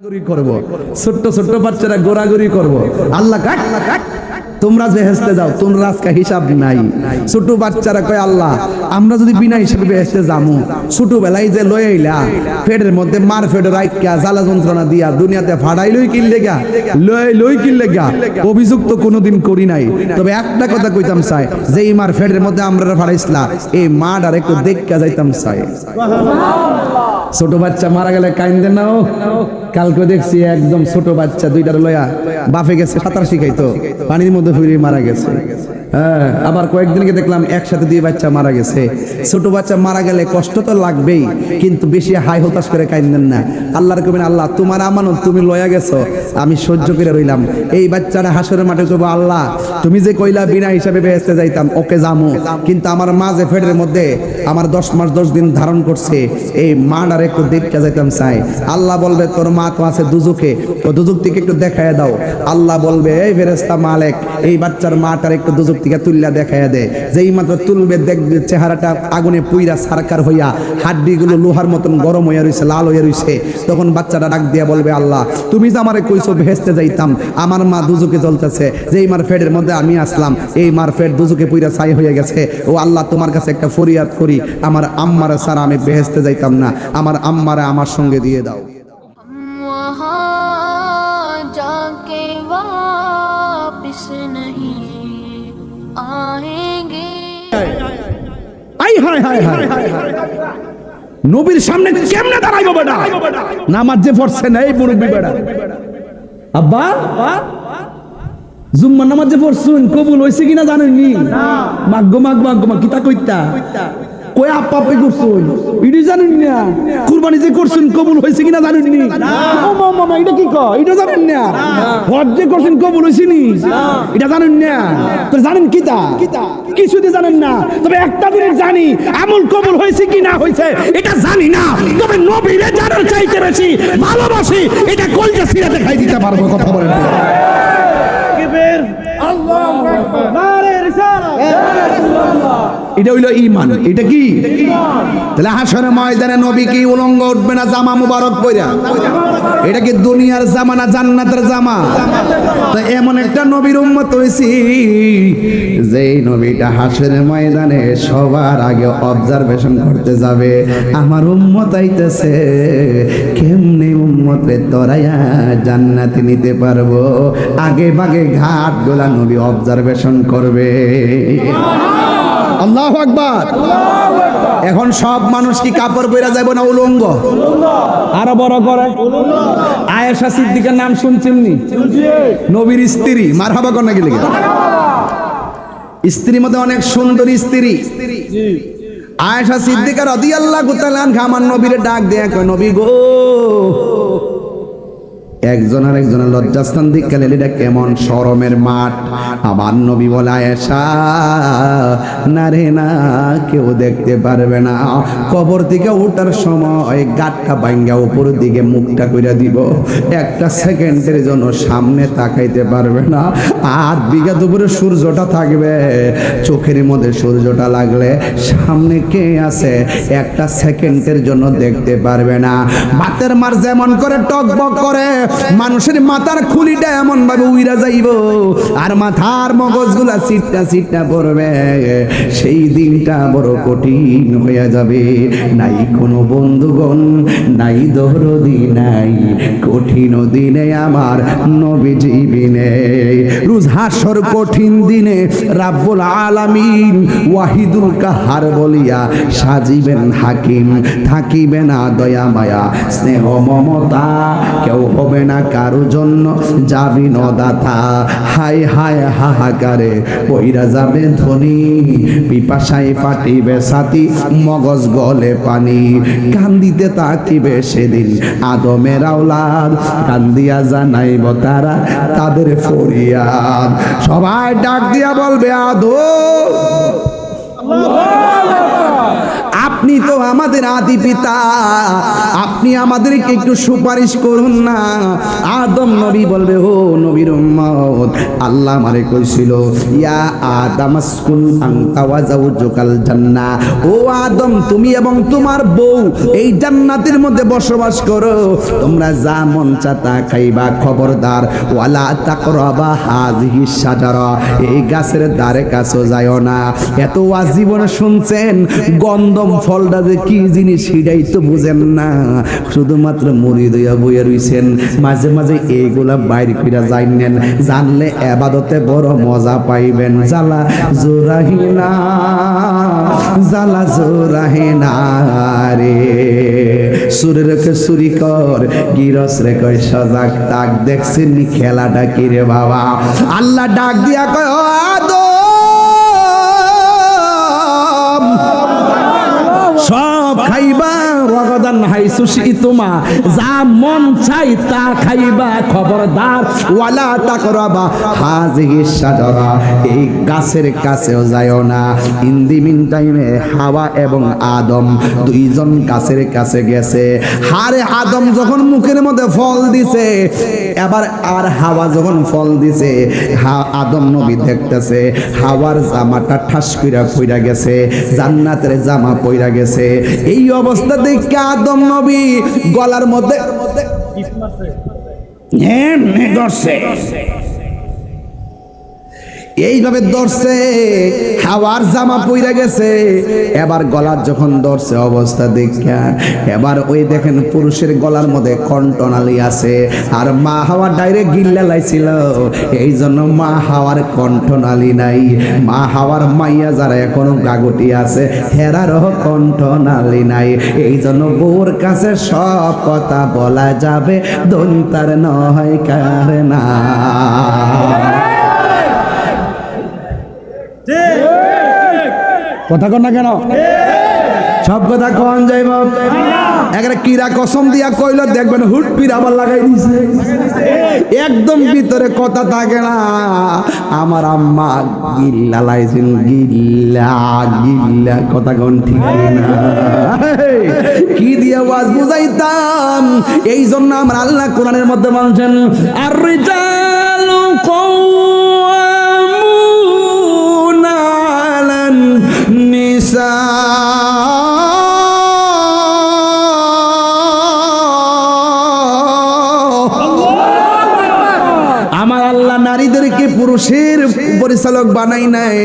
করব ছোট্ট ছোট্ট বাচ্চারা গোরাগরি করব আল্লাহ কাট তোমরা বেহেশতে যাও তোমরা আজকে হিসাব নাই ছোট বাচ্চারা কয় আল্লাহ আমরা যদি বিনা হিসাবে বেহেশতে যামু ছোটবেলায় যে লই আইলা পেটের মধ্যে মার ফেডে রাইকা জ্বালা যন্ত্রণা দিয়া দুনিয়াতে ফাড়াই লই কিনলে গা লই কিনলে গা অভিযোগ তো কোনোদিন করি নাই তবে একটা কথা কইতাম চাই যে এই মার ফেডের মধ্যে আমরা ফাড়াইছলা এই মাটার একটু দেখা যাইতাম চাই ছোট বাচ্চা মারা গেলে কাইন্দে নাও কালকে দেখছি একদম ছোট বাচ্চা দুইটার লয়া বাপে গেছে সাঁতার শিখাইতো পানির মধ্যে ফিরে মারা গেছে হ্যাঁ আবার কয়েকদিনকে দেখলাম একসাথে দুই বাচ্চা মারা গেছে ছোট বাচ্চা মারা গেলে কষ্ট তো লাগবেই কিন্তু বেশি হাই হতাশ করে কাইন্দেন না আল্লাহর কবেন আল্লাহ তোমার আমানত তুমি লয়া গেছো আমি সহ্য করে রইলাম এই বাচ্চাটা হাসরের মাঠে কইবো আল্লাহ তুমি যে কইলা বিনা হিসাবে বেহেশতে যাইতাম ওকে যামু কিন্তু আমার মা যে পেটের মধ্যে আমার 10 মাস 10 দিন ধারণ করছে এই মাটার একটু দেখতে যাইতাম চাই আল্লাহ বলবে তোর মা তো আছে দুজকে ও দুজক থেকে একটু দেখায় দাও আল্লাহ বলবে এই ফেরেশতা মালিক এই বাচ্চার মাটার একটু দুজক থেকে তুললা দেখায় দে যেই মাত্র তুলবে দেখবে চেহারাটা আগুনে পুইরা সারকার হইয়া হাড্ডিগুলো লোহার মতন গরম হইয়া রইছে লাল হইয়া রইছে তখন বাচ্চাটা ডাক দিয়া বলবে আল্লাহ তুমি যে আমারে কইছো বেহেশতে যাইতাম আমার মা দুজকে জ্বলতেছে যেই মার ফেডের মধ্যে আমি আসলাম এই মার ফেড দুজকে পুইরা ছাই হয়ে গেছে ও আল্লাহ তোমার কাছে একটা ফরিয়াদ করি আমার আম্মারে ছাড়া আমি বেহেশতে যাইতাম না আমার আম্মারে আমার সঙ্গে দিয়ে দাও जाके वापिस नहीं आएंगे আই হায় হায় হায় নবীর সামনে কেমনে দাঁড়াইবো বেটা নামাজ যে পড়ছে না এই মুরব্বি বেটা আব্বা জুম্মা নামাজ যে পড়ছুন কবুল হইছে কিনা জানেন নি না মাগগো মাগ কিতা কইতা কই আপা আপনি করছুন ইডি জানেন না কুরবানি যে করছুন কবুল হইছে কিনা জানেন নি না ও মামা এটা কি কয় এটা জানেন না হজ যে করছুন কবুল হইছে নি এটা জানেন না তো জানেন কিতা কিছুতে জানেন না তবে একটা জিনিস জানি আমল কবুল হইছে কি না হইছে এটা জানি না তবে নবীরে জানার চাইতে বেশি ভালোবাসি এটা কলজা ছিঁড়ে দেখাই দিতে পারবো কথা বলেন কিবের আল্লাহু আকবার নারে রিসালাত এটা হইল ঈমান এটা কি তাহলে হাশরের ময়দানে নবী কি উলঙ্গ উঠবে না জামা মুবারক পইরা এটা কি দুনিয়ার জামা না জান্নাতের জামা তো এমন একটা নবীর উম্মত হইছি যেই নবীটা হাশরের ময়দানে সবার আগে অবজারভেশন করতে যাবে আমার উম্মত আইতেছে কেমনে উম্মতে তরাইয়া জান্নাতে নিতে পারবো আগে ভাগে ঘাটগুলা নবী অবজারভেশন করবে আল্লাহু আকবার এখন সব মানুষ কি কাপড় পরে যাবে না উলঙ্গ আরো বড় করে আয়েশা সিদ্দিকার নাম শুনছেন নি নবীর স্ত্রী মারহাবা কোন নাকি লিখে স্ত্রীর মধ্যে অনেক সুন্দর স্ত্রী আয়েশা সিদ্দিকা রাদিয়াল্লাহু তাআলা আনহা আমার নবীরে ডাক দেয়া কয় নবী গো একজন আর একজনের লজ্জাস্থান দিককালে এটা কেমন শরমের মাঠ আমার নবী বলে আয়েশা না রে না কেউ দেখতে পারবে না কবর থেকে ওঠার সময় গাঁটটা ভাঙ্গা উপরের দিকে মুখটা কইরা দিব একটা সেকেন্ডের জন্য সামনে তাকাইতে পারবে না আর বিঘা দুপুরে সূর্যটা থাকবে চোখের মধ্যে সূর্যটা লাগলে সামনে কে আছে একটা সেকেন্ডের জন্য দেখতে পারবে না বাতের মার যেমন করে টকবক করে মানুষের মাথার খুলিটা এমন ভাবে উইরা যাইব আর মাথার মগজগুলা সিটটা পড়বে সেই দিনটা বড় কঠিন হয়ে যাবে নাই কোনো বন্ধুগণ নাই দরদি নাই কঠিন দিনে আমার নবীজি বিনে রোজ হাসর কঠিন দিনে রাব্বুল আলামিন ওয়াহিদুল কাহার বলিয়া সাজিবেন হাকিম থাকিবে না দয়া মায়া স্নেহ মমতা কেউ হবে না কারো জন্য যাবি নদাতা হাই হাই হাহাকারে কইরা যাবে ধনী পিপাসায় ফাটিবে ছাতি মগজ গলে পানি কান্দিতে তাকিবে সেদিন আদমের আওলাদ কান্দিয়া জানাইব তারা তাদের ফরিয়াদ সবাই ডাক দিয়া বলবে আদম আপনি তো আমাদের আদি পিতা, আপনি আমাদেরকে একটু সুপারিশ করুন না। আদম নবী বলবে, ও নবীর উম্মত, আল্লাহ আমারে কইছিল, ইয়া আদম আসকুন আনতা ওয়া যাওজুকাল জান্নাহ, ও আদম তুমি এবং তোমার বউ এই জান্নাতের মধ্যে বসবাস করো, তোমরা যা মন চা তা খাইবা, খবরদার ওয়ালা তাকরাবা হাযিহি শাজারা, এই গাছের ধারে কাছে যায়ও না। এত জীবনে শুনছেন, গন্ধম ফলটা যে কি জিনিস সেটাই তো বুঝেন না, শুধুমাত্র মুড়ি দইয়া বইয়া রইছেন। মাঝে মাঝে এইগুলা বাইরে কইরা যাইনেন, জানলে ইবাদতে বড় মজা পাইবেন। জালা জোরাহিনা, জালা জোরাহিনা রে, সুরের কে সুরি কর, গিরস রে কয় সজাগ তাক, দেখছেন নি খেলাটা কি রে বাবা। আল্লাহ ডাক দিয়া কয়, ও আদম, সব খাইবা, রগদান হাইসু শিতুমা, যা মন চাই তা খাইবা, খবরদার ওয়ালা তাকরাবা হাযিহি শাজারা, এই গাছের কাছেও যায়ও না। ইন দি মিন টাইমে হাওয়া এবং আদম দুইজন গাছের কাছে গেছে। হারে আদম যখন মুখের মধ্যে ফল দিছে, এবার আর হাওয়া যখন ফল দিছে, আদম নবী দেখতেছে হাওয়ার জামাটা ঠাস কইরা পইরা গেছে, জান্নাতের জামা পইরা গেছে। এই অবস্থা দেখে আদম নবী গলার মধ্যে ধরছে, এইভাবে ধরছে, হাওয়ার জামা পইরা গেছে। এবার গলার যখন ধরছে অবস্থা দেখা, এবার ওই দেখেন পুরুষের গলার মধ্যে কণ্ঠনালী আছে, আর মা হাওয়া ডাইরেক্ট গিল্লা লাইছিল, এই জন্য মা হাওয়ার কণ্ঠনালী নাই। মা হাওয়ার মাইয়া যারা এখনো গাগুটি আছে, হেরারও কণ্ঠনালী নাই। এই জন্য বউর কাছে সব কথা বলা যাবে, দন্তার নয় কারণা। কথা কন না কেন? সব কথা কন যাইব। একটা কিরা কসম দিয়া কইল, দেখবেন হুট পির আবার লাগাই দিছে, একদম ভিতরে কথা থাকে না। আমার আম্মা গিল্লা লাইছেন, গিল্লা গিল্লা, কথা কন ঠিক না? কি দিয়া ওয়াজ বুঝাইতাম? এই জন্য আমার আল্লাহ কোরআনের মধ্যে বলছেন, আর রিজালু কওয়ামুনা আলান নিসা, আমার আল্লাহ নারীদেরকে পুরুষের পরিচালক বানাই নাই,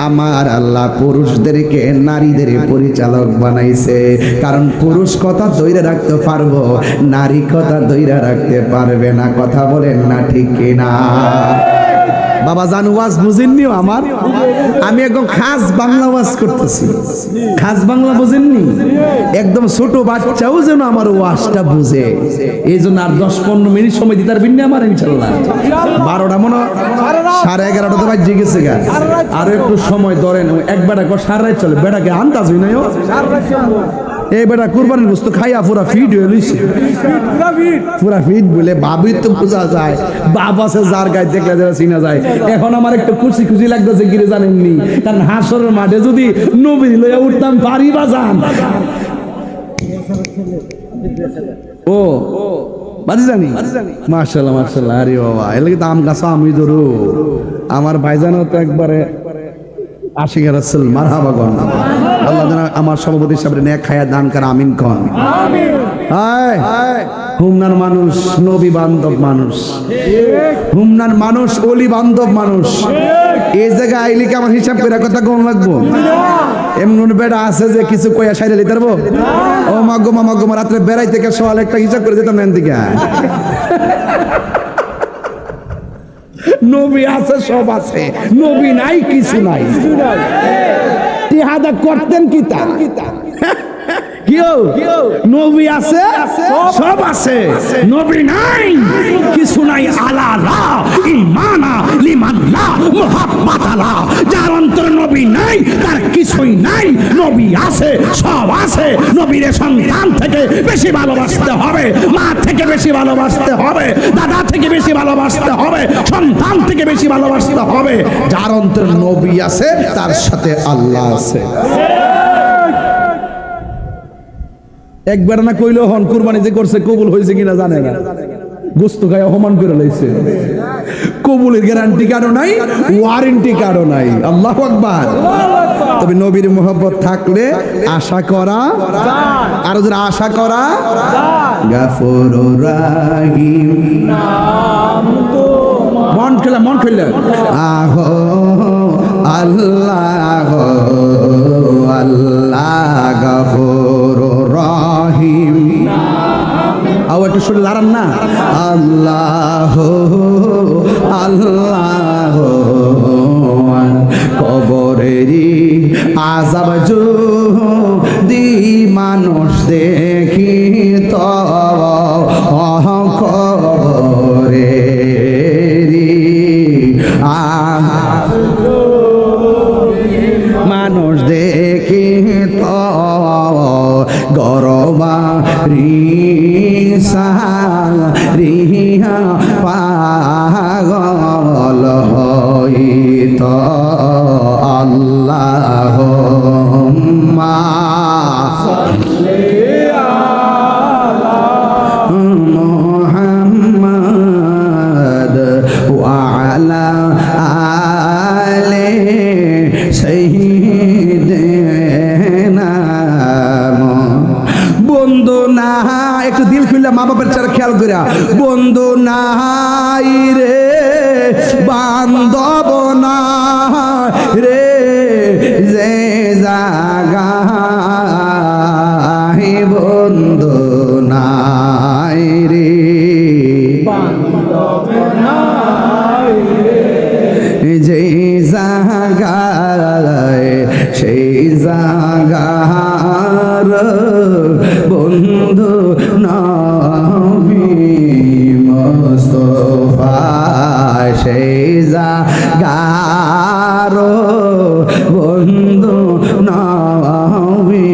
আমার আল্লাহ পুরুষদেরকে নারীদের পরিচালক বানাইছে। কারণ পুরুষ কথা ধইরে রাখতে পারবো, নারী কথা ধইরে রাখতে পারবে না। কথা বলেন না ঠিক কিনা? বাবা জান ওয়াজ বুঝেননি আমার? আমি একদম খাস বাংলা ওয়াজ করতেছি। খাস বাংলা বুঝেননি? একদম ছোট বাচ্চাও যেন আমার ওয়াজটা বুঝে। এই জন্য আর 10-15 মিনিট সময় দিতে পারবেন না আমার, ইনশাল্লাহ। 12টা মনে 11:30 তো বাজে গেছে গা, আর একটু সময় ধরেন। এক বেটা সারা রাত চলে, বেটাকে আন্দাজ হই নাই। এই বেটা কুরবানির গোশত খাইয়া পুরা ফিট হয়ে লইছে, পুরা ফিট বলে ভাবি তো বোঝা যায়। বাপ আছে যার গায়ে দেখলে যারা চিনা যায়। এখন আমার একটু খুশি খুশি লাগতেছে, গিরে জানেননি, কারণ হাসরের মাঠে যদি নবী লইয়া উঠতাম পারি বাজান। ও বাজি জানি, মাশাআল্লাহ মাশাআল্লাহ। আরে বাবা, এর লাগি দাম গাছ আমি ধরু। আমার ভাইজানও তো একবারে আশিক রাসূল, মারহাবা কোন। আল্লাহ যেন আমার সভাপতি সাহেব নেক খায়া দান করে, আমিন কোন। হায় হুমনার মানুষ নবী বান্ধব মানুষ, হুমনার মানুষ ওলি বান্ধব মানুষ। এই জায়গায় আইলি কি আমার হিসাব করে কথা কোন লাগবো? এমন বেড়া আছে যে কিছু কইয়া সাইরে লিতে পারবো? ও মাগো মামা গো, রাত্রে বেড়াই থেকে সকালে একটা হিসাব করে দিতাম না দিকে। নবী আছে, সব আছে, নবী নাই কিছু নাই। তিহাদা করতেন কি তা? কিও নবী আছে সব আছে, নবী নাই কিছু নাই। আলা লা ঈমানা লিমান লা মুহাব্বাতা লা, যার অন্তরে নবী নাই তার কিছুই নাই। নবী আছে সব আছে। নবীর সন্তান থেকে বেশি ভালোবাসতে হবে, মা থেকে বেশি ভালোবাসতে হবে, দাদা থেকে বেশি ভালোবাসতে হবে, সন্তান থেকে বেশি ভালোবাসতে হবে। যার অন্তরে নবী আছে তার সাথে আল্লাহ আছে। একবার না কইলো হন কুরবানি যে করছে কবুল হয়েছে কিনা জানে না, গোস্ত খায় অপমান করে লাইছে। কবুলের গ্যারান্টি কারো নাই, ওয়ারেন্টি কারো নাই। আল্লাহু আকবার। তবে নবীর মোহব্বত থাকলে আশা করা, আর যারা আশা করা, গাফুরুর রাহিম মন খেলা আহো আল্লাহ আল্লাহ গাফুরুর রাহিম। আও একটু শুনে লারান না, আল্লাহ আল্লাহ কবরেরই আযাব যদি মানুষ দেখি তো কবরেরই মানুষ দেখি তো গরবা রিহা পাগল হইত আল্লাহুম্মা সাল্লি আলা মুহাম্মাদ ওয়া আলা আলি সাইয়্যিদিনা। বন্ধু না একটু দিল খুলে মা বাবার চারা খেয়াল করিয়া, বন্ধু নাই রে বান্ধব না রে যে জাগায় বন্ধু নাই রে বান্ধব নাই রে যে জাগায় সেই জাগার বন্ধু নবী মুস্তাফা সেই জাগার বন্ধু নবী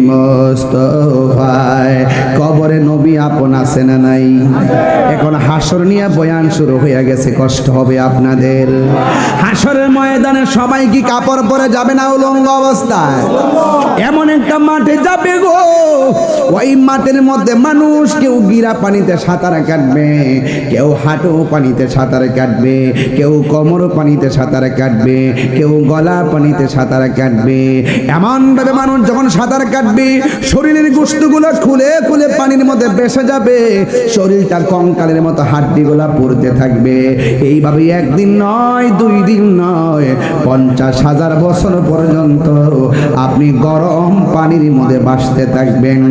মুস্তাফা। কবরে নবী আপন আছে না নাই? এখন হাসর নিয়ে বয়ান শুরু হয়ে গেছে, কষ্ট হবে আপনাদের। হাসরের ময়দানে সবাই কি কাপড় পরে যাবে না উলঙ্গ অবস্থায়? এমন একটা মাঠে যাবে গো, ওই মাঠের মধ্যে মানুষ কেউ গিরা পানিতে সাঁতার কাটবে, কেউ হাঁটু পানিতে সাঁতার কাটবে, কেউ কোমর পানিতে সাঁতার কাটবে, কেউ গলা পানিতে সাঁতার কাটবে। এমন ভাবে মানুষ যখন সাঁতার কাটবে শরীরের গোশতগুলো খুলে খুলে পানির মধ্যে ভেসে যাবে, শরীরটা কঙ্কালের মতো হাড্ডিগুলা পড়তে থাকবে। এইভাবে একদিন নয়, 2 দিন নয়, 50,000 বছর পর্যন্ত আপনি গরম পানির মধ্যে ভাসতে থাকবেন।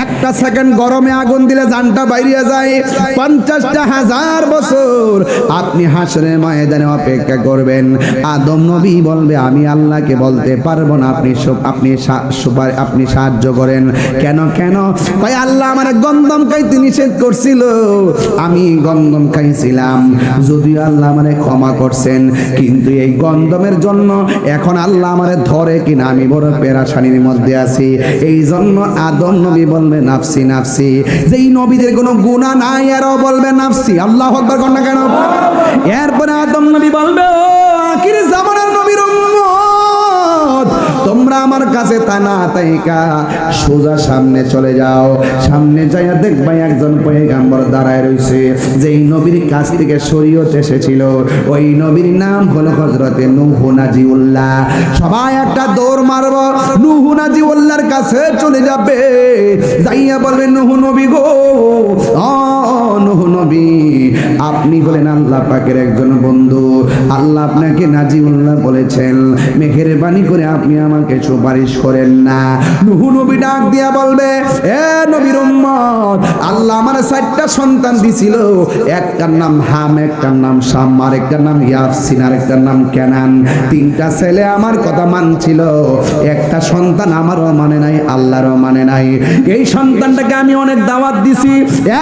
একটা সেকেন্ড গরমে আগুন দিলে জানটা বাইরে যায়। 50,000 বছর আপনি হাসরের ময়দানে অপেক্ষা করবেন। আদম নবী বলবে আমি আল্লাহকে বলতে পারবো না, আপনি সাহায্য করেন। কেন কেন? কয় আল্লাহ আমার গন্ধম খাইতে নিষেধ করছিল, আমি গন্ধম খাইছিলাম, যদিও আল্লাহ আমারে ক্ষমা করছেন, কিন্তু এই গন্ধমের জন্য এখন আল্লাহ আমারে ধরে কিনা আমি বড় পেরেশানির মধ্যে আছি। এই জন্য আদম নবী বলবে নাফসি নাফসি। যেই নবীদের কোনো গুনাহ নাই এরাও বলবে নাফসি। আল্লাহু আকবার কর না কেন? এরপরে আদম নবী বলবে ও আখির জামানার নবীর উম্মত, তোমরা আমার কাছে তা না তাইকা সোজা সামনে চলে যাও। সামনে যাইয়া দেখবা একজন পয়গম্বর দাঁড়ায় রইছে, যেই নবীর কাছ থেকে শরীয়ত এসেছিল। ওই নবীর নাম হলো হযরতে নূহ নাজিউল্লাহ। সবাই একটা দৌড় মারব, নূহ নাজিউল্লাহর কাছে চলে যাবে, যাইয়া বলবে নূহ নবী গো, ও নূহ নবী আপনি হলেন আল্লাহ পাকের একজন বন্ধু। আল্লাহ আপনাকে নাজিউল্লাহ বলেছেন, মেহেরবানি করে আপনি আমাকে সুপারিশ করেন না। নূহ নবী ডাক দিয়া বলবে, এ নবীর উম্মত, আল্লাহ আমার 4টা সন্তান দিছিল, একটার নাম হাম, একটার নাম শাম, আর একটার নাম ইয়াসিন, আর একটার নাম কেনান। 3টা ছেলে আমার কথা মানছিল, একটা সন্তান আমারও মানে নাই, আল্লাহরও মানে নাই। এই সন্তানটাকে আমি অনেক দাওয়াত দিছি,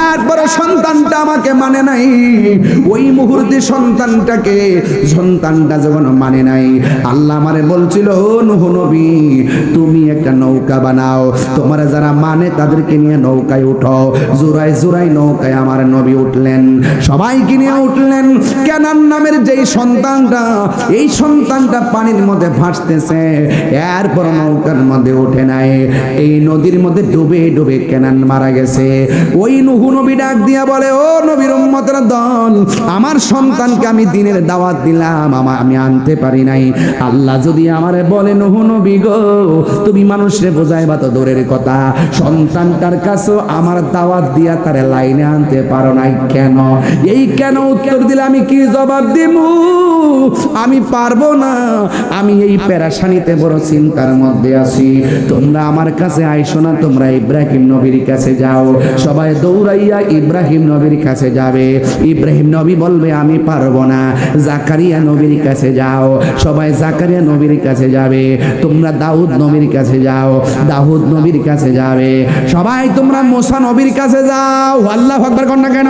এরপরে সন্তানটা আমাকে মানে নাই। ওই মুহূর্তে সন্তানটা যখন মানে নাই, আল্লাহ আমারে বলছিল, ও নূহ নবী, তুমি একটা নৌকা বানাও, তোমার যারা মানে তাদেরকে নিয়ে নৌকায় উঠো। জোড়ায় জোড়ায় নৌকায় আমার নবী উঠলেন, সবাইকে নিয়ে উঠলেন। কেনান নামের যেই সন্তানটা, এই সন্তানটা পানির মধ্যে ভাসতেছে, এরপর নৌকার মধ্যে উঠে নাই, এই নদীর মধ্যে ডুবে ডুবে কেনান মারা গেছে। ওই নূহ নবী ডাক দিয়া বলে, ও নবীর উম্মতের দল, আমার সন্তানকে আমি দিনের দাওয়াত দিলাম, আমি আনতে পারি নাই। আল্লাহ যদি আমারে বলে, নূহ নবী গো, তুমি মানুষরে বোঝাইবা তো দূরের কথা, সন্তানটার কাছেও আমার দাওয়াত দিয়া তারে লাইনে আনতে পারো নাই কেন? এই কেন উত্তর দিলে আমি কি জবাব দিব? আমি পারবো না। আমি এই পেরেশানিতে বড় চিন্তার মধ্যে আছি। তোমরা আমার কাছে আইসো না, তোমরা ইব্রাহিম নবীর কাছে যাও। সবাই দৌড়াইয়া ইব্রাহিম নবীর কাছে যাবে। ইব্রাহিম নবী বলবে, আমি পারবো না। জাকারিয়া নবীর কাছে যাও, সবাই জাকারিয়া নবীর কাছে যাবে। তোমরা দাউদ নবীর কাছে যাও, দাউদ নবীর কাছে যাবে। সবাই তোমরা মুসা নবীর কাছে যাও। আল্লাহু আকবার কর না কেন?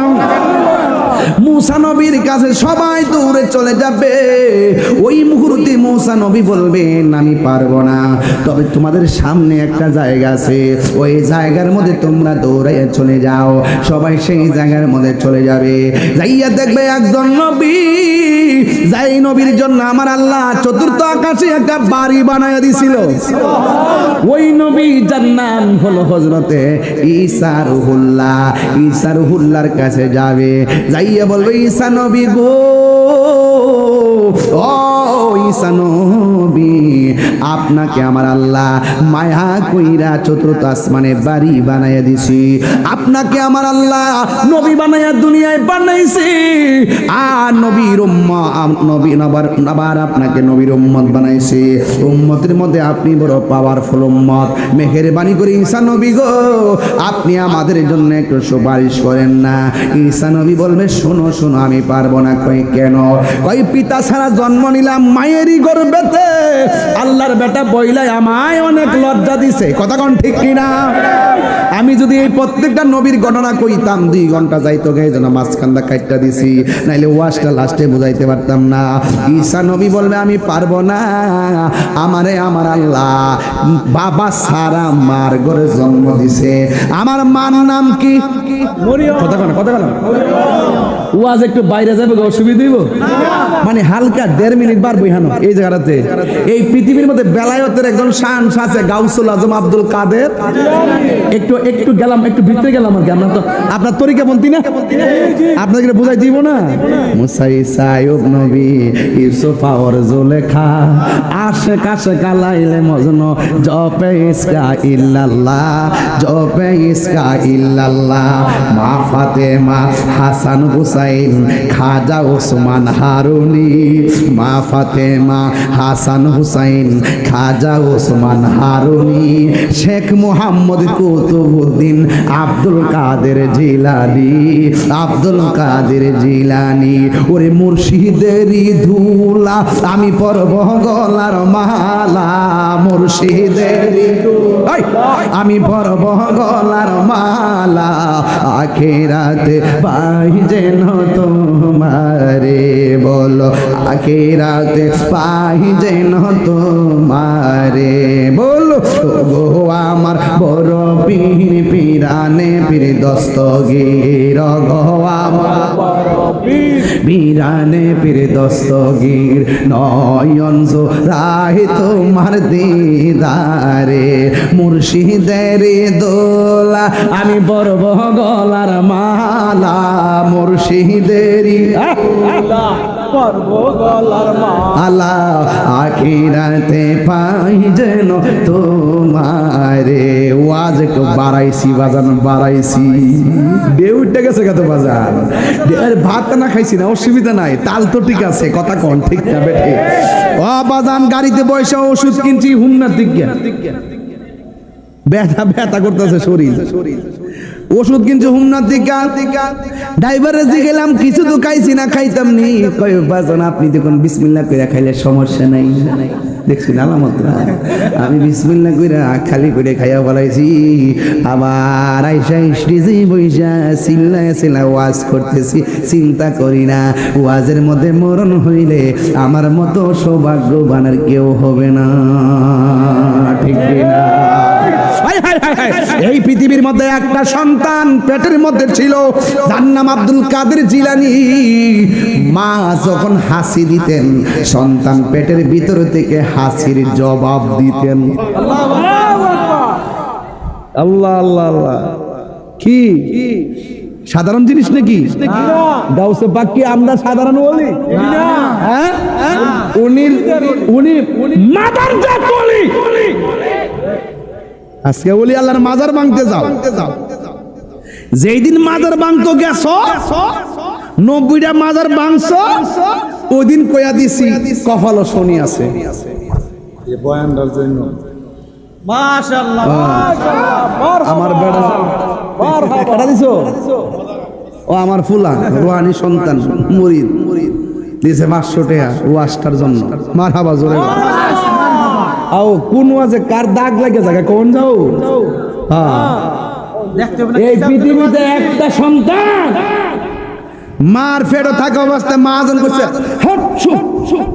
মুসা নবীর কাছে সবাই দৌড়ে চলে যাবে। ওই মুহূর্তে মুসা নবী বলবেন, আমি পারবো না, তবে তোমাদের সামনে একটা জায়গা আছে, ওই জায়গার মধ্যে তোমরা দৌড়াইয়া চলে যাও। সবাই সেই জায়গার মধ্যে চলে যাবে। যাইয়া দেখবে একজন নবী, যাই নবীর জন্য আমার আল্লাহ চতুর্থ আকাশে একটা বাড়ি বানায়া দিছিল। ওই নবী যার নাম হলো হযরতে ঈসা রুহুল্লাহ। ঈসা রুহুল্লাহর কাছে যাবে, যাইয়া বলবে, ঈসা নবী গো, ও ঈসা নবী, আপনাকে আমার আল্লাহ মায়া কইরা চতুর্থ আসমানে বাড়ি বানাইয়া দিছি। আপনাকে আমার আল্লাহ নবী বানাইয়া দুনিয়ায় বানাইছি। আর নবীর নবীর আপনাকে নবীর উম্মত বানাইছি। উম্মতের মধ্যে আপনি বড় পাওয়ারফুল উম্মত। মেহেরবানি করে ঈসা নবী গো, আপনি আমাদের জন্য একটু সুপারিশ করেন না। ঈসা নবী বলবে, শোনো শোনো, আমি পারবো না। কই কেন? কই পিতা ছাড়া জন্ম নিলাম মায়েরই গর্ভেতে, আল্লাহর বেটা বইলাই আমায় অনেক লজ্জা দিছে। কথা কোন ঠিক কিনা? আমি যদি এই প্রত্যেকটা নবীর ঘটনা কইতাম 2 ঘন্টা যাইতো, গায়ে যেন মাঝখানটা কাটটা দিছি, নাইলে ওয়াজটা লাস্টে বুঝাইতে পারতাম না। ঈসা নবী বলবে, আমি পারবো না। আমারে আমার আল্লাহ বাবা সারা মার ঘরে জন্ম দিছে। আমার মার নাম কি? কথা কোন কথা কোন? ওয়াজ একটু বাইরে যাবে, অসুবিধা দিব, মানে হালকা 1.5 মিনিট বার বইহানো এই জায়গাটাতে। এই পৃথিবীর মধ্যে বেলায়েতের একজন শান আছে, গাউসুল আজম আব্দুল কাদের। একটু একটু গেলাম, একটু ভিতরে গেলাম আর কি। আপনার তরিকা বলতি না, আপনাকে বুঝাই দিব না। মুসা ঈসা আইয়ুব নবী, ইউসুফ আর জুলেখা, আশিক আশিক লাইলে মজনু, জপে ইসকা ইল্লাল্লাহ, জপে ইসকা ইল্লাল্লাহ। মা ফাতেমা, হাসান হুসাইন, খাজা ওসমান হারুনি। মা ফাতেমা, হাসান হুসাইন, খাজা ওসমান হারুনি। শেখ মুহাম্মদ কুতুবউদ্দিন, আব্দুল কাদের জিলানী, আব্দুল কাদের জিলানী। ওরে মুর্শিদেরই ধুলা, আমি পরব গলার মালা, মুর্শিদেরই ধুলা, আমি পরব গলার মালা। আখিরাতে পাই যেন তোমারে, বলো আখিরাতে পাই যেন তোমারে, বলো গো আমার বড় পীর, পীরানে পীর দস্তগীর, গো আমার পীরানে পীর দস্তগীর। নয়ন জোড়াই তোমার দিদারে, মুর্শিদের দোলা, আমি পরব গলার মালা, মুর্শিদেরই আল্লাহ আখিরাতে পাই যেন তোমারে। ওয়াজ একটু বাড়াইছি বাজান, বাড়াইছি ঢেউ উঠে গেছে কত বাজার। ভাত না খাইছি না, অসুবিধা নাই, তাল তো ঠিক আছে, কথা কন ঠিক না বেঠে। ও বাজান গাড়িতে বসে ওষুধ কিনছি হুমনার দিকে, ব্যথা ব্যথা করতেছে শরীর, ওষুধ কিনছি হুমনার দিকে। ড্রাইভারে জিগেলাম কিছু তো খাইছি না, খাইতাম নি। কয় বাজান আপনি দেখুন বিসমিল্লাহ কইরা খাইলে সমস্যা নাই। দেখছেন আলামত না, আমি বিসমিল্লাহ কইরা খালি করে খাইয়া বলাইছি। আবার আইসা স্টেজে বইসা চিল্লা ওয়াজ করতেছি। চিন্তা করি না ওয়াজের মধ্যে মরণ হইলে আমার মতো সৌভাগ্যবান আর কেউ হবে না, ঠিক না? এই পৃথিবীর মধ্যে একটা সন্তান পেটের মধ্যে ছিল, যার নাম আব্দুল কাদের জিলানী। মা যখন হাসি দিতেন, সন্তান পেটের ভিতর থেকে হাসির জবাব দিতেন। আল্লাহ আল্লাহ আল্লাহ, কি সাধারণ জিনিস নাকি? গাউসে পাক কি আমরা সাধারণ বলি? হ্যাঁ, উনি মাদার জাত বলি। আজকে বলি আল্লাহর মাজার ভাঙতে যাও। যেই দিন মাজার ভাঙতো গেছো, 90টা মাজার ভাঙছো, ওই দিন কয়া দিছি কপাল শনি আছে। বয়ানটার জন্য মাশাআল্লাহ, আমার বেটা দিছো, ও আমার ফুলা রুহানি সন্তান মুরিদ দিছে 500 টাকা ওয়াজটার জন্য। মারহাবা জোরে। আও কোন ওয়াজে কার দাগ লাগে জায়গা কোন যাও? হ্যাঁ, এই পৃথিবীতে একটা সন্তান মার ফেরো থাকা অবস্থায় মা আজান করছে,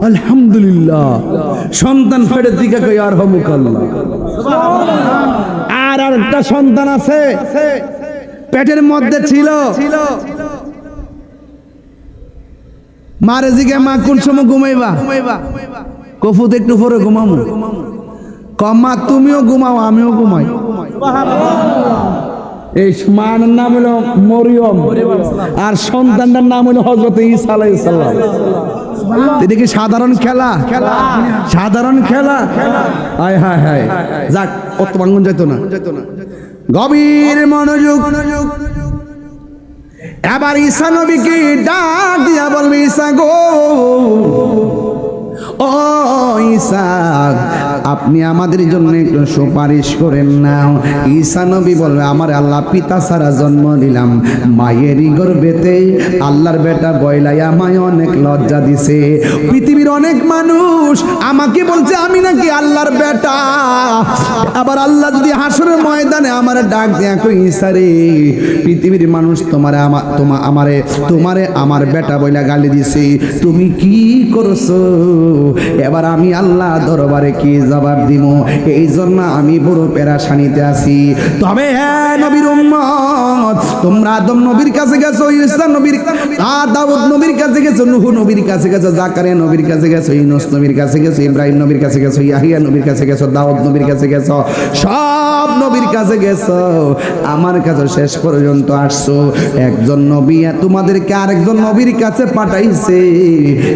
আলহামদুলিল্লাহ। সন্তান ফেরত দিকে কই আর হমুকাল্লাহ। আর একটা সন্তান আছে পেটের মধ্যে ছিল, মারে জিগে মা কোন সময় ঘুমাইবা? কফুত একটু পরে ঘুমামু। কমা তুমিও ঘুমাও আমিও ঘুমাই। এই মার নাম হলো মরিয়ম আর সন্তানটার নাম হলো হযরত ঈসা আলাইহিস সালাম। এটা কি সাধারণ খেলা? সাধারণ খেলা? হায় হায় হায়, যাক অত ভাঙন যাইতো না। গভীর মনোযোগ। এবার ঈসা নবীকে ডাক দিয়া বলবে, ঈসা গো, ও ঈসা, আপনি আমাদের জন্য একটু সুপারিশ করেন না। ঈসা নবী বলবে, আমার আল্লাহ পিতা ছাড়া জন্ম দিলাম, মায়েরই গর্ভেতে আল্লাহর বেটা বয়লাই আমায় অনেক লজ্জা দিছে। পৃথিবীর অনেক মানুষ আমাকে বলছে আমি নাকি আল্লাহর বেটা। আবার আল্লাহ যদি হাসরের ময়দানে আমার ডাক দেয়া কই, ঈসা রে, পৃথিবীর মানুষ তোমারে আমার বেটা বইলা গালি দিছে, তুমি কি করছো? এবার আমি আল্লাহ দরবারে কি জবাব দিব? এই জন্য আমি বড় পেরেশানিতে আছি। তবে হ্যাঁ নবীর উম্মত, তোমরা আদম নবীর কাছে গেছো, ঈসা নবীর, দাউদ নবীর কাছে গেছো, নূহ নবীর কাছে গেছো, জাকারিয়া নবীর কাছে গেছো, ইউনূস নবীর কাছে গেছো, ইব্রাহিম নবীর কাছে গেছো, ইয়াহিয়া নবীর কাছে গেছো, দাউদ নবীর কাছে গেছো, সব নবীর কাছে গেছো, আমার কাছে শেষ পর্যন্ত আসছো। একজন নবী তোমাদেরকে আরেকজন নবীর কাছে পাঠাইছে,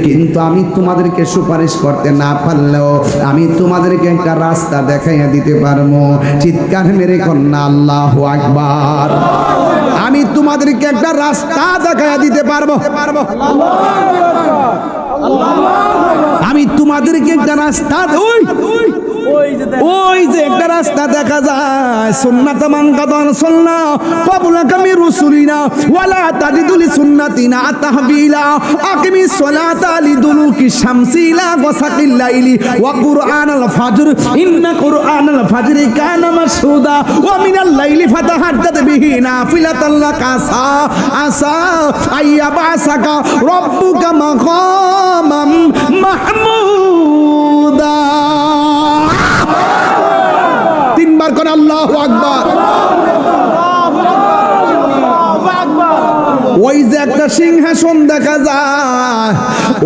কিন্তু আমি তোমাদেরকে সুপারিশ করতে না পারলেও আমি তোমাদেরকে একটা রাস্তা দেখাইয়া দিতে পারবো। চিৎকার মেরে কন্যা আল্লাহু আকবার। আমি তোমাদেরকে একটা রাস্তা দেখাইয়া দিতে পারবো। আমি তোমাদেরকে একটা রাস্তা, ওই যে একটা রাস্তা দেখা যায়, সুন্নাত মান কাদান সুন্না ক্বাবলা কামি রুসুলিনা ওয়ালা তাজিদুল সুন্নাতিনা তাহবিলা আকিমিস সালাতা লিদুলুকি শামসি লা ওয়াসাকিল লাইলি ওয়া কুরআনাল ফাজর ইন্না কুরআনাল ফাজরি কানা মাশহুদা ওয়া মিনাল লাইলি ফাতাহাদ্দাত বিহি নাফিলাতাল লাকা আসা আইয়াবাসাকা রাব্বুকা মাকামাম মাহমুদা। তিনবার করে আল্লাহু আকবার। ওই যে একটা সিংহাসন দেখা যায়,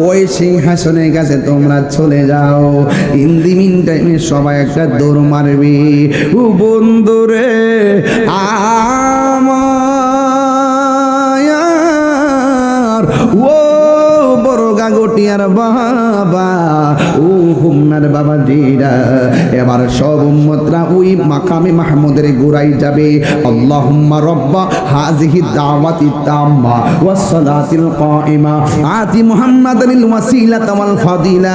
ওই সিংহাসনের কাছে তোমরা চলে যাও। ইন দি মিন টাইমে সবাই একটা দৌড় মারবি। ও বন্ধুরে আমার, ও বড় গাগট পটিয়ার বাবা ও হুম্মার বাবা জিরা এবার সব উম্মতরা ওই মাকামে মাহমুদের গোড়ায় যাবে আল্লাহুম্মা রব্বা হাযিহি দাওয়াতি তাম্মা ওয়াস সালাতিল কাইমা আতি মুহাম্মাদানিল ওয়াসিলাতা ওয়াল ফাদিলা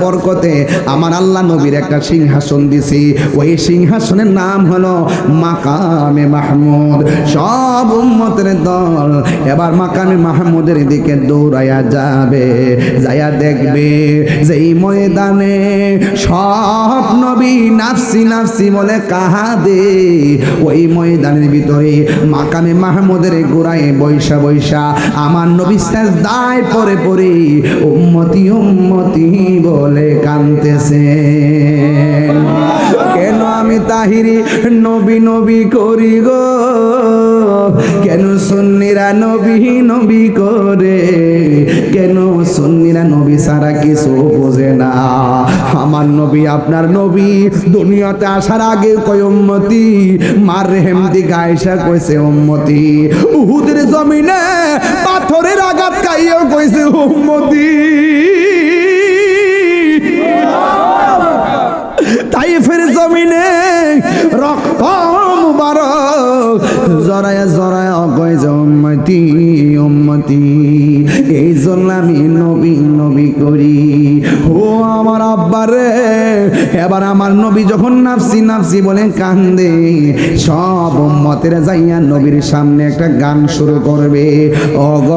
বরকতে আমার আল্লাহ নবীর একটা সিংহাসন দিছি ওই সিংহাসনের নাম হলো মাকামে মাহমুদ সব উম্মতের দল এবার মাকামে মাহমুদের দিকে দৌড়ায়া যাবে যায়া দেখবে যে এই ময়দানে সব নবী নাফসি নাফসি বলে কাহাদে ওই ময়দানের ভিতরে মাকামে মাহমুদের গোড়ায় বৈশা বৈশা আমার নবী সিজদায় পড়ে পড়ে উম্মতি উম্মতি বলে কাঁদতেছে কেন আমি তাহিরি নবী নবী করি গো কেন সুন্নিরা নবী নবী করে কেন সুন্নিরা নবী ছাড়া কিছু বোঝে না আমার নবী আপনার নবী দুনিয়াতে আসার আগে কয় উম্মতি মার রেহেম দিকে আয়েশা কইছে উম্মতি উহুদের জমিনে পাথরের আঘাত খাইও কইছে উম্মতি তাইফের জমিনে রক্ত মুবারক জরায়া জরায়া কয় যে উম্মতি উম্মতি এই জন্য আমি নবী নবী করি ও আমার আব্বারে এবার আমার নবী যখন নাফসি নাফসি বলে কান্দে সব উম্মতের যাইয়া নবীর সামনে একটা গান শুরু করবে ওগ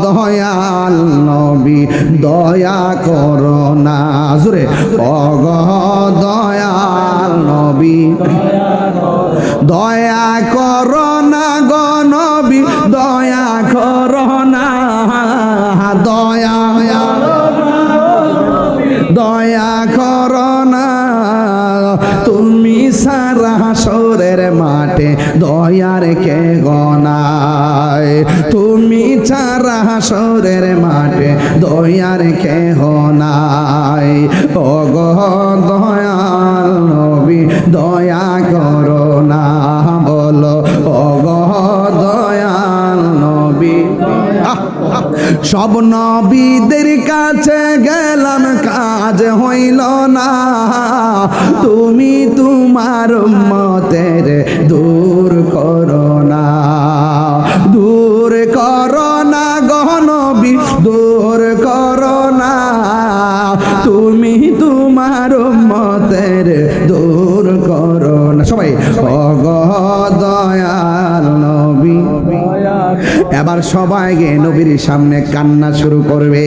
দয়াল নবী দয়া করো না জোরে ওগ দয়াল নবী দয়া করো না গো নবী দয়া করো না দয়া দয়া করো না তুমি সারা হাসরের মাঠে দয়ার কে গনায় তুমি সারা হাসরের মাঠে দয়ার কে গনায় ও গো দয়াল নবী দয়া করো না বলো ও গো দয়াল নবী সব নবীদের কাছে গেলাম কাজ হইল না তুমি তোমার উম্মতের দূর করো না দূর করো না গো নবী দূর করো না তুমি তোমার উম্মতের দূর করো না সবাই ওগো দয়াল নবী এবার সবাই গিয়ে নবীর সামনে কান্না শুরু করবে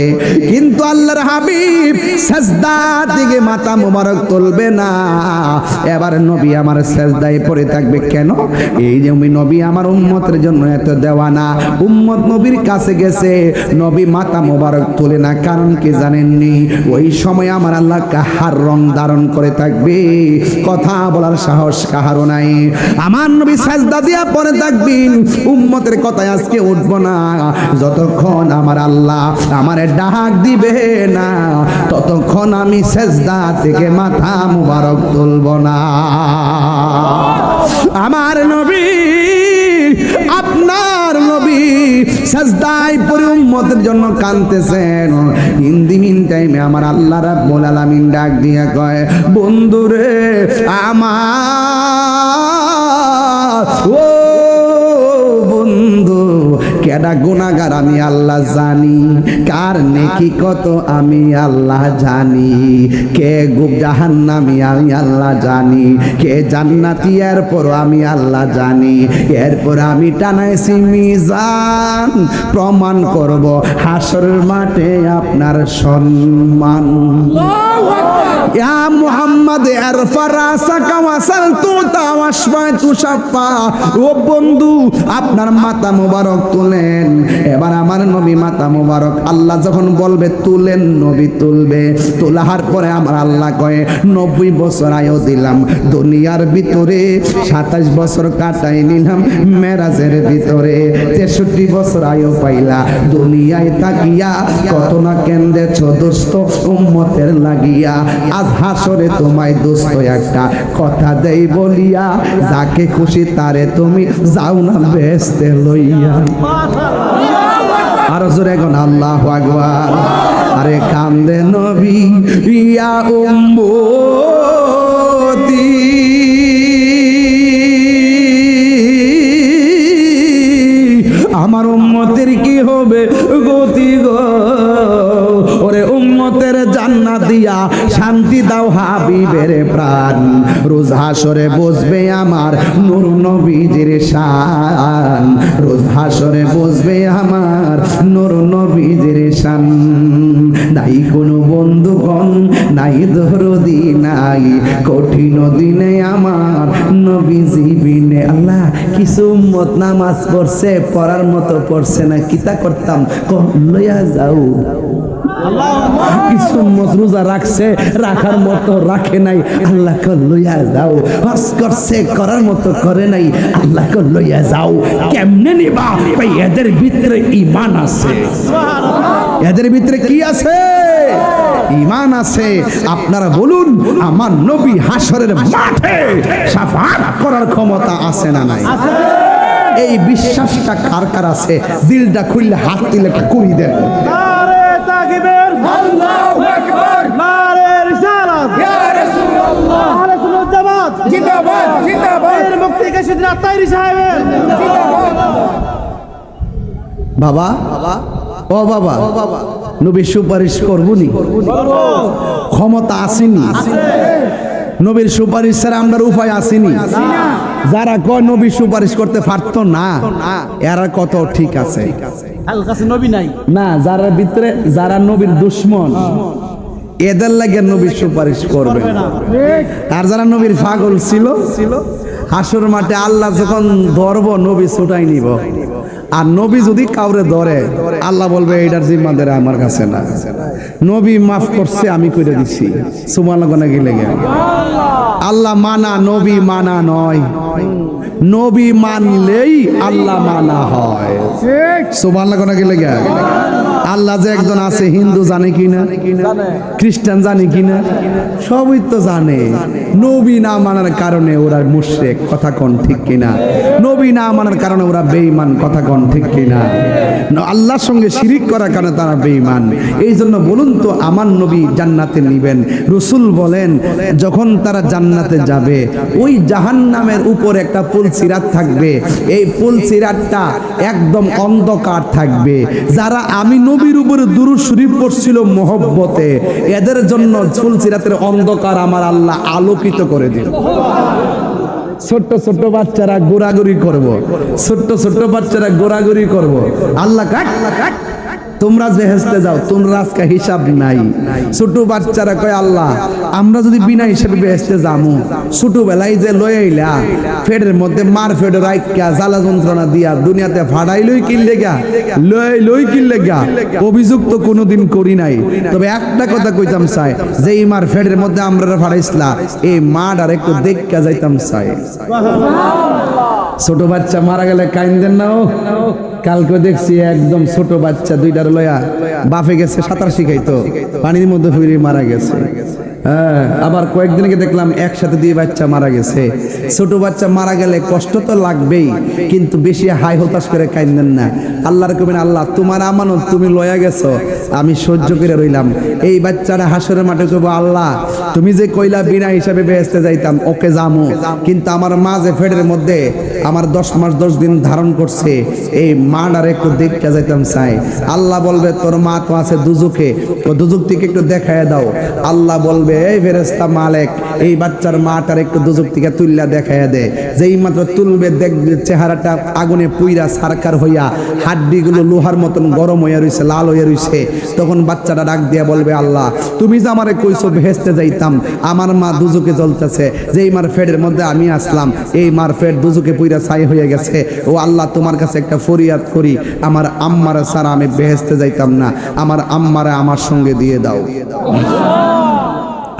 কিন্তু আল্লাহর হাবিব সিজদা থেকে মাথা মোবারক তুলবে না এবার নবী আমার সিজদায় পড়ে থাকবে কেন এই যে নবী আমার উম্মতের জন্য এত দেওয়ানা উম্মত নবীর কাছে গেছে নবী মাথা মোবারক তোলে না কারণ কি জানেননি ওই সময় আমার আল্লাহ কাহার রং ধারণ করে থাকবে কথা বলার সাহস কাহারও নাই আমার নবী সিজদা দিয়া পড়ে থাকবেন উম্মতের কথায় আজকে উঠব না যতক্ষণ আমার আল্লাহ আমারে ডাক দিবে না ততক্ষণ আমি সিজদা থেকে মাথা মুবারক তুলব না আমার নবী আপনার নবী সিজদায় পড়ে উম্মতের জন্য কাঁদতেছেন ইন দি মিন টাইমে আমার আল্লাহ রাব্বুল আলামিন ডাক দিয়া কয় বন্ধুরে আমার ও বন্ধু কেডা গুনাহগার আমি আল্লাহ জানি কার নেকি কত আমি আল্লাহ জানি কে জাহান্নামী আমি আল্লাহ জানি কে জান্নাতি এরপর আমি আল্লাহ জানি এরপর আমি টানাইছি মিজান প্রমাণ করব হাসরের মাঠে আপনার সম্মান ইয়া মুহাম্মদ ইরফা রাসাকা ওয়াসাল তুতা ওয়াশফা তুশাফা ও বন্ধু আপনার মাথা মোবারক তুলেন এবার আমার নবী মাথা মোবারক আল্লাহ যখন বলবে তুলেন নবী তুলবে তোলার পরে আমার আল্লাহ কয় 90 বছর আয়ু দিলাম দুনিয়ার ভিতরে 27 বছর কাটাই নিলাম মেরাজের ভিতরে 63 বছর আয়ু পাইলা দুনিয়ায় তাকিয়া কত না কেন্দেছ দোস্ত উম্মতের লাগিয়া আজ হাসরে তোমায় দোস্ত একটা কথা দেই বলিয়া যাকে খুশি তারে তুমি যাও না বেহেশতে লইয়া আর জোরে কোন আল্লাহু আকবার। আর আরে কান্দে নবী ইয়া উম্মতি আমার উম্মতের কি হবে গতি গো ওরে উম্মতের জান্নাত দিয়া শান্তি দাও হাবিবের প্রাণ রোজ হাসরে বসবে আমার নূর নবীজির শান রোজ হাসরে বসবে আমার নূর নবীজির শান নাই কোনো বন্ধুগণ নাই দরদি নাই কঠিন দিনে আমার নবীজি বিনে আল্লাহ কিছু উম্মত নামাজ পড়ছে পড়ার মতো পড়ছে না কিতা করতাম লইয়া যাও কিছু উম্মত রোজা রাখছে রাখার মতো রাখে নাই আল্লাহকে লইয়া যাও হজ করছে করার মতো করে নাই আল্লাহকে লইয়া যাও কেমনে নিবা ভাই এদের ভিতরে ঈমান আছে এদের ভিতরে কি আছে ঈমান আছে আপনারা বলুন আমার নবী হাসরের মাঠে শাফাআত করার ক্ষমতা আছে না নাই এই বিশ্বাসটা কার কার আছে দিলটা খুললে হাত দিলে একটা করি দেন নারে তাকবীর আল্লাহু আকবার নারে রিসালাত ইয়া রাসূলুল্লাহ আহলে সুন্নাত জামাত জিন্দাবাদ জিন্দাবাদ এর মুক্তি কাশিদ আত্তাইরি সাহেব জিন্দাবাদ বাবা ও বাবা নবী সুপারিশ করবনি ক্ষমতা আসেনি নবীর সুপারিশ ছাড়া আমরা উপায় আসেনি যারা কয় নবী সুপারিশ করতে পারতো না এরা কত ঠিক আছে আল কাছে নবী নাই না যারা ভিতরে যারা নবীর দুশমন এদের লাগে নবী সুপারিশ করবে আর যারা নবীর পাগল ছিল হাসর মাঠে আল্লাহ যখন ধরবো নবী ছুটাই নিব আর নবী যদি কাউরে ধরে আল্লাহ বলবে এইটার জিম্মাদারি আমার কাছে না নবী মাফ করছে আমি কইরে দিছি সুবহানাল্লাহ গেলে আল্লাহ মানা নবী মানা নয় নবী মানলেই আল্লাহ মানা হয় সুবহানাল্লাহ গেলে আল্লাহ যে একজন আছে হিন্দু জানে কিনা খ্রিস্টান জানে কিনা সবই তো জানে নবী না মানার কারণে ওরা মুশরিক কথা কোন ঠিক কিনা নবী না মানার কারণে ওরা বেঈমান কথা কোন ঠিক কিনা আল্লাহর সঙ্গে শিরিক করার কারণে তারা বেঈমান এই জন্য বলুন তো আমার নবী জান্নাতে নিবেন রাসূল বলেন যখন তারা জান্নাতে যাবে ওই জাহান্নামের উপর একটা পুল সিরাত থাকবে এই পুল সিরাতটা একদম অন্ধকার থাকবে যারা আমি নবীর উপরে দুরূদ শরীফ পড়ছিল মহব্বতে এদের জন্য পুল সিরাতের অন্ধকার আমার আল্লাহ আলোকিত করে দিল ছোট্ট ছোট্ট বাচ্চারা গোড়াগড়ি করব ছোট্ট ছোট্ট বাচ্চারা গোড়াগড়ি করব আল্লাহ কাট তোমরা বেহেশতে যাও তোমরা আজকে হিসাব নাই ছোট বাচ্চারা কয় আল্লাহ আমরা যদি বিনা হিসাবে বেহেশতে যামু ছোটবেলায় যে লই আইলা ফেডের মধ্যে মার ফেড রাইকা জ্বালা যন্ত্রণা দিয়া দুনিয়াতে ফাড়াইলই কিনলে গা লই কিনলে গা অভিযোগ তো কোনোদিন করি নাই তবে একটা কথা কইতাম চাই যে এই মার ফেডের মধ্যে আমরা ফাড়াইছলা এই মার আর একটু দেখা যাইতাম চাই ছোট বাচ্চা মারা গেলে কাইন্দেন না ও কালকে দেখছি একদম ছোট বাচ্চা দুইটার লয়া বাফে গেছে সাঁতার শিখাইতো পানির মধ্যে ফিরে মারা গেছে হ্যাঁ আবার কয়েকদিন আগে দেখলাম একসাথে দুই বাচ্চা মারা গেছে ছোট বাচ্চা মারা গেলে কষ্ট তো লাগবেই কিন্তু বেশি হাই হতাশ করে কাইন্দেন না আল্লাহর কবেন আল্লাহ তোমার আমানত তুমি লয়া গেছো আমি সহ্য করে রইলাম এই বাচ্চারা হাসরের মাঠে কইবো আল্লাহ তুমি যে কইলা বিনা হিসাবে বেহেশতে যাইতাম ওকে যামু কিন্তু আমার মা যে ফেডের মধ্যে আমার 10 মাস 10 দিন ধারণ করছে এই মাটার একটু দেখতে যাইতাম চাই আল্লাহ বলবে তোর মা তো আছে দুজকে ও দুজক থেকে একটু দেখায় দাও আল্লাহ বলবে এই ফেরেশতা মালিক এই বাচ্চার মাটার একটু দুজক থেকে তুললা দেখায় দে যেই মাত্র তুলবে দেখবে চেহারাটা আগুনে পুইরা সারকার হইয়া হাড্ডিগুলো লোহার মতন গরম হইয়া রইছে লাল হইয়া রইছে তখন বাচ্চাটা ডাক দিয়া বলবে আল্লাহ তুমি যে আমারে কইছো বেহেশতে যাইতাম আমার মা দুজকে জ্বলতেছে যেই মার ফেডের মধ্যে আমি আসলাম এই মার ফেড দুজকে পুইরা ছাই হয়ে গেছে ও আল্লাহ তোমার কাছে একটা ফরিয়াদ করি আমার আম্মারে ছাড়া আমি বেহেশতে যাইতাম না আমার আম্মারে আমার সঙ্গে দিয়ে দাও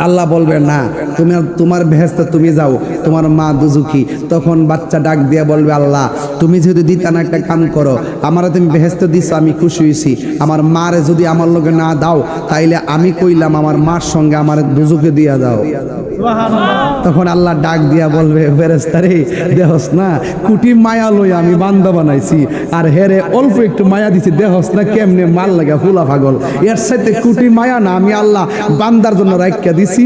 আল্লাহ বলবে না তুমি তোমার বেহেশতে তুমি যাও তোমার মা দুজুকি। তখন বাচ্চা ডাক দিয়া বলবে, আল্লাহ তুমি যদি দিতা না একটা কাম করো, আমারে তুমি বেহেশত দিছো, আমি খুশি হইছি, আমার মারে যদি আমার লগে না দাও তাইলে আমি কইলাম আমার মার সঙ্গে আমার দুজুকে দিয়া দাও। তখন আল্লাহ ডাক দিয়া বলবে, ফেরেশতারে দেহস না কুটি মায়া লই আমি বান্দা বানাইছি, আর হেরে অল্প একটু মায়া দিছি, দেহস না কেমনে মাল লাগা ফুলা পাগল, এর সাথে কুটি মায়া না আমি আল্লাহ বান্দার জন্য রাখিয়া দিছি।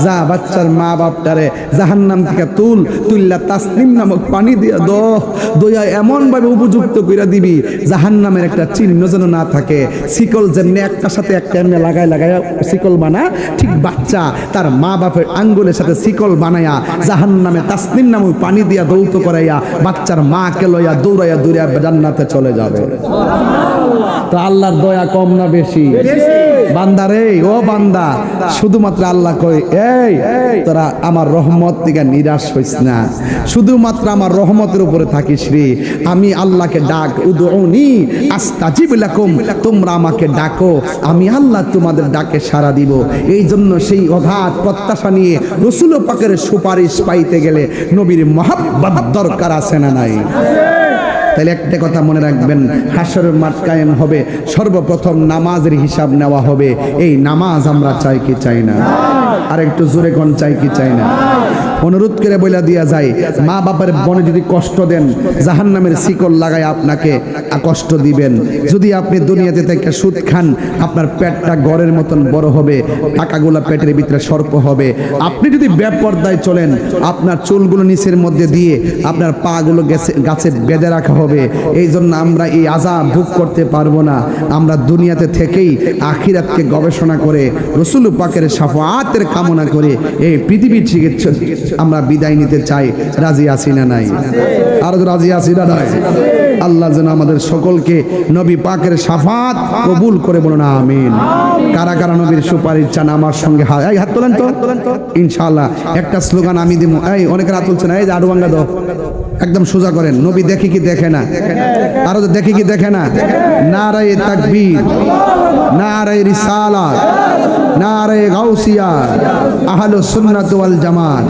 যা বাচ্চার মা বাপটারে জাহান্নাম থেকে তুললা তাসনিম নামক পানি দিয়া দয়া এমন ভাবে উপযুক্ত কইরা দিবি জাহান্নামের একটা চিহ্ন যেন না থাকে। শিকল যেমনি একটার সাথে একটা এমনি লাগায় শিকল বানা, ঠিক বাচ্চা তার মা বাপের আঙ্গুলের সাথে শিকল বানায়া জাহান্নামে তাসনিম নামক পানি দিয়া দৌত করাইয়া বাচ্চার মাকে লইয়া দৌড়াইয়া জান্নাতে চলে যাবে। তো আল্লাহর দয়া কম না বেশি? বান্দা রে, ও বান্দা, শুধুমাত্র আল্লাহ কই, এই তোরা আমার রহমত থেকে নিরাশ হইস না, শুধুমাত্র আমার রহমতের উপরে থাকিস রে। আমি আল্লাহকে ডাক, উদউনি আস্তাজিব লাকুম, তোমরা আমাকে ডাকো, আমি আল্লাহ তোমাদের ডাকে সাড়া দিব। এই জন্য সেই অগাধ প্রত্যাশা নিয়ে রাসূল পাকের সুপারিশ পাইতে গেলে নবীর মহব্বত দরকার আছে না নাই? তাহলে একটা কথা মনে রাখবেন, হাসরের মাঠ কায়েম হবে, সর্বপ্রথম নামাজের হিসাব নেওয়া হবে। এই নামাজ আমরা চাই কি চাই না? আর একটু জোরে কোন চাই কি চাই না? অনুরোধ করে বইলা দিয়া যায়, মা বাবার বনে যদি কষ্ট দেন, জাহান্নামের শিকল লাগায় আপনাকে কষ্ট দিবেন। যদি আপনি দুনিয়াতে থেকে সুদ খান, আপনার পেটটা গড়ের মতন বড় হবে, টাকাগুলা পেটের ভিতরে সর্প হবে। আপনি যদি বেপরদায় চলেন, আপনার চুলগুলো নিচের মধ্যে দিয়ে আপনার পাগুলো গাছে বেঁধে রাখা হবে। এই জন্য আমরা এই আযাব ভোগ করতে পারবো না। আমরা দুনিয়াতে থেকেই আখিরাতকে গবেষণা করে রাসূল পাকের শাফাআতের কামনা করে এই পৃথিবী থেকে আমরা বিদায় নিতে চাই। রাজি আছি না নাই? আর রাজি আছি না নাই? আল্লাহ যেন আমাদের সকলকে নবী পাকের শাফাআত কবুল করে বলুন আমিন। কারা কারা নবীর সুপারিশ চান আমার সঙ্গে হাত তোলেন তো ইনশাআল্লাহ। একটা স্লোগান আমি দিব, এই অনেকের হাত তুলছেন, এই যে আড়ু ভাঙ্গা দাও, একদম সোজা করেন। নবী দেখে কি দেখে না? আরো দেখে কি দেখে না? নারায়ে তাকবীর, নারায়ে রিসালাত, নারায়ে গাউসিয়া, আহলুস সুন্নাত ওয়াল জামাত।